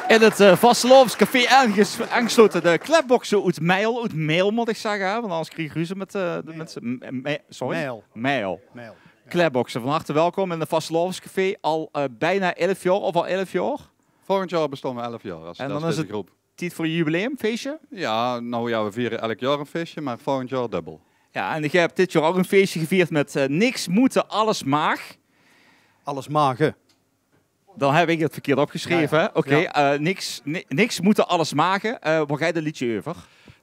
In het Vastelovenscafé aangesloten de klepboxen uit Meijel moet ik zeggen. Want anders krijg ik ruzie met de mensen. Sorry? Meijel. Ja. Klepboxen, van harte welkom in het Vastelovenscafé. Al bijna 11 jaar of al 11 jaar? Volgend jaar bestaan we 11 jaar als en dan is het groep. Tijd voor een jubileumfeestje? Ja, nou ja, we vieren elk jaar een feestje, maar volgend jaar dubbel. Ja, en je hebt dit jaar ook een feestje gevierd met niks moeten, alles mag. Alles magen. Dan heb ik het verkeerd opgeschreven. Ja. Oké, Ja. niks moeten, alles magen. Waar ga je dat liedje over?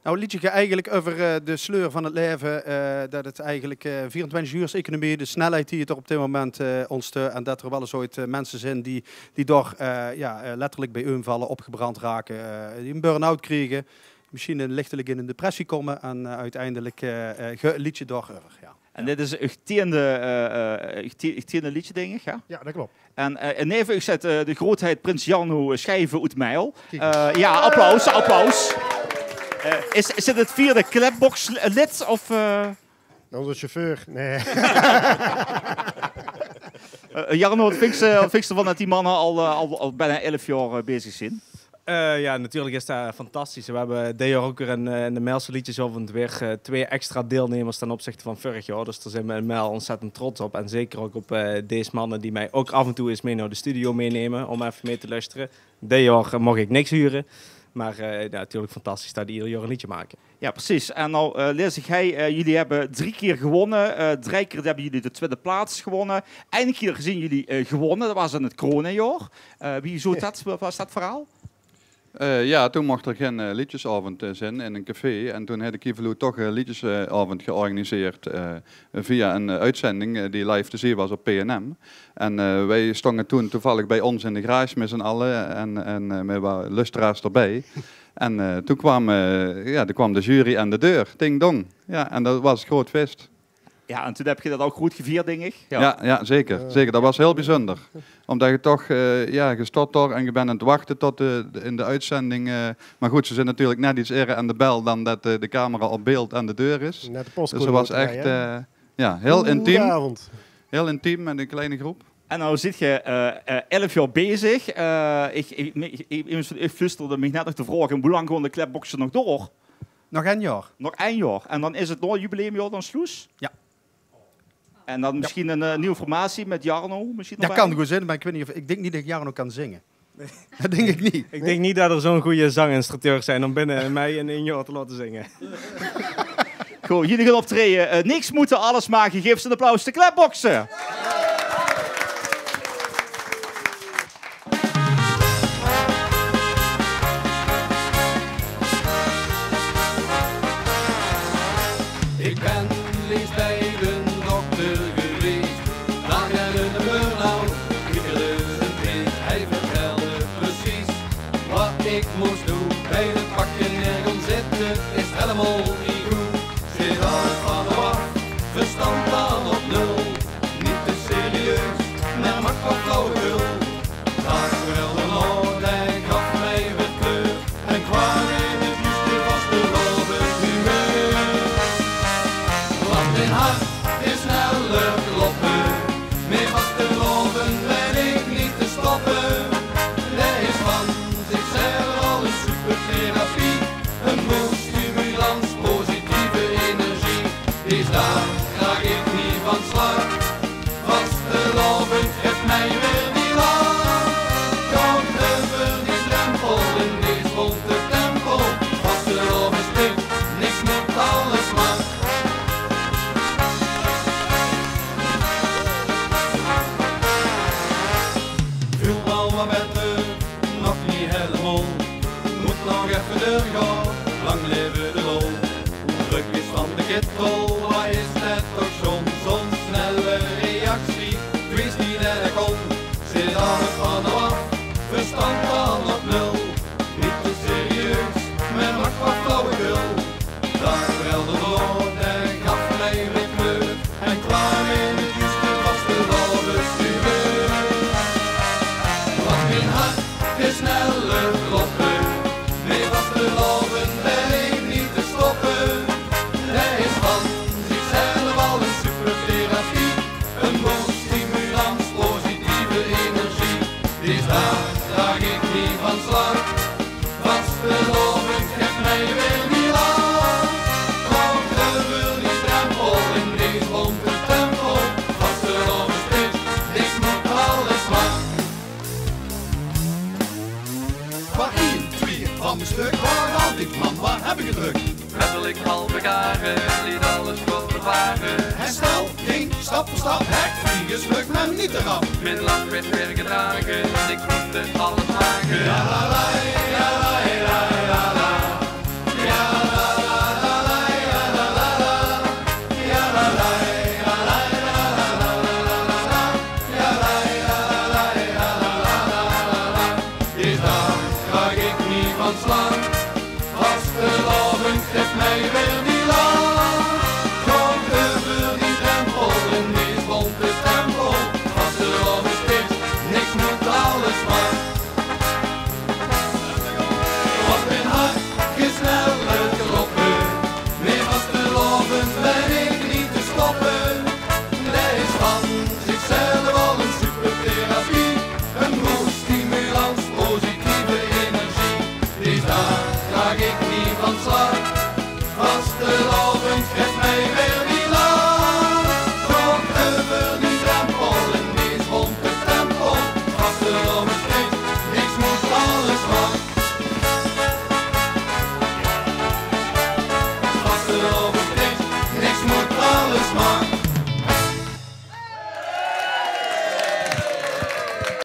Nou, het liedje gaat eigenlijk over de sleur van het leven. Dat het eigenlijk 24-uurs-economie, de snelheid die het er op dit moment ontsteunt. En dat er wel eens ooit mensen zijn die door letterlijk bij uitvallen, opgebrand raken. Die een burn-out krijgen. Misschien lichtelijk in een depressie komen. En uiteindelijk het liedje door. Ja. En dit is een tiende liedje, denk ik. Ja, ja dat klopt. En neven, u zet de grootheid Prins Janno schrijven uit Meijel. Ja, applaus. Is het het vierde klepbox-lid? Of, Onze chauffeur, nee. Jarno, wat vind je ervan dat die mannen al bijna 11 jaar bezig zijn? Ja, natuurlijk is dat fantastisch. We hebben dit jaar ook weer in de Mijlse liedjes over weer 2 extra deelnemers ten opzichte van vorig jaar. Dus daar zijn we in Mijl ontzettend trots op. En zeker ook op deze mannen die mij ook af en toe eens mee naar de studio meenemen om even mee te luisteren. Dit jaar mocht ik niks huren. Maar natuurlijk fantastisch dat die ieder jaar een liedje maken. Ja, precies. En nou lees ik, jullie hebben 3 keer gewonnen. 3 keer hebben jullie de tweede plaats gewonnen. Eindelijk keer gezien jullie gewonnen. Dat was in het coronajaar. Wie zo was dat verhaal? Ja, toen mocht er geen liedjesavond zijn in een café. En toen had Kieverloe toch een liedjesavond georganiseerd via een uitzending die live te zien was op PNM. En wij stonden toen toevallig bij ons in de garage met z'n allen en met wat luisteraars erbij. En toen kwam de jury aan de deur, ding dong. Ja, en dat was een groot feest. Ja, en toen heb je dat ook goed gevierd, denk ik. Ja, zeker. Zeker. Dat was heel bijzonder. Omdat je toch, je stond daar en je bent aan het wachten tot in de uitzending. Maar goed, ze zijn natuurlijk net iets eerder aan de bel dan dat de camera op beeld aan de deur is. Net de dus dat was echt heel intiem. Heel intiem met een kleine groep. En nou zit je 11 jaar bezig. Ik flusterde me net nog te vragen, hoe lang gaan de klepboxen nog door? Nog 1 jaar. Nog 1 jaar. En dan is het nog jubileumjaar dan Sloes? Ja. En dan misschien een nieuwe formatie met Jarno? Dat kan goed zijn, maar ik denk niet dat Jarno kan zingen. Nee. Dat denk ik niet. Ik denk niet dat er zo'n goede zanginstructeur zijn om binnen mij in 1 jaar te laten zingen. Goed, jullie gaan optreden. Niks moeten, alles maken. Geef ze een applaus. De klepboxen. Ik ben liefst bij de dokter geweest. Lag er in een burn-out, kriegelde een prik. Hij vertelde precies wat ik moest doen. Bij het pakken nergens zitten is helemaal niet goed. Zit alles van me af, verstand dan op nul. Niet te serieus, maar maak wat flauwekul. Dag wel de Lord, hij gaf mij weer kleur. En kwam in het juiste Vastelovenscafé. Want mijn hart is sneller kloppen. Meer Vasteloven ben ik niet te stoppen. Dat is van zichzelf al een supertherapie. Een boost, stimulans, positieve energie. Is daar raak ik niet van slag. Vasteloven geeft mij weer die lach. Kom over die drempel in deze bonte tempel. Vasteloven spreekt, niks moet, alles mag. Voel wel wat beter, nog niet helemaal. Moet nog even doorgaan, lang leven de lol. Druk is van de kittel, wat is dat toch zo'n snelle reactie? Ik wist niet dat ik kon, zit alles van de af. Verstand dan op nul, niet te serieus, maar maak wat flauwekul. Dag wel de Lord, hij gaf mij weer kleur. En kwam in het juiste Vastelovenscafé. Want mijn hart is sneller kloppen. Meer Vasteloven ben ik niet te stoppen. Hij is van zichzelf al een supertherapie. Een boost, stimulans, positieve energie. Die staat, draag ik niet van slag. Vastelovend, geef mij weer niet lang. Want over die drempel in deze bonte tempel. Vastelovend is, ik moet alles mag. Waar 1, 2 van mijn stuk, waar had ik man, waar heb ik gedrukt? Letterlijk halve garen, liet alles voor het waren. Herstel, ging stap voor stap, hekvliegers lukt me niet te rap. Mijn lach werd weer gedragen, ik moest het alles maken. Ja la la, ja la la la la. Ja la la la la, ja la la la. Ja la la, ja la la la la la la. Ja la la la, ja la la la la. Is daar raak ik niet van slag.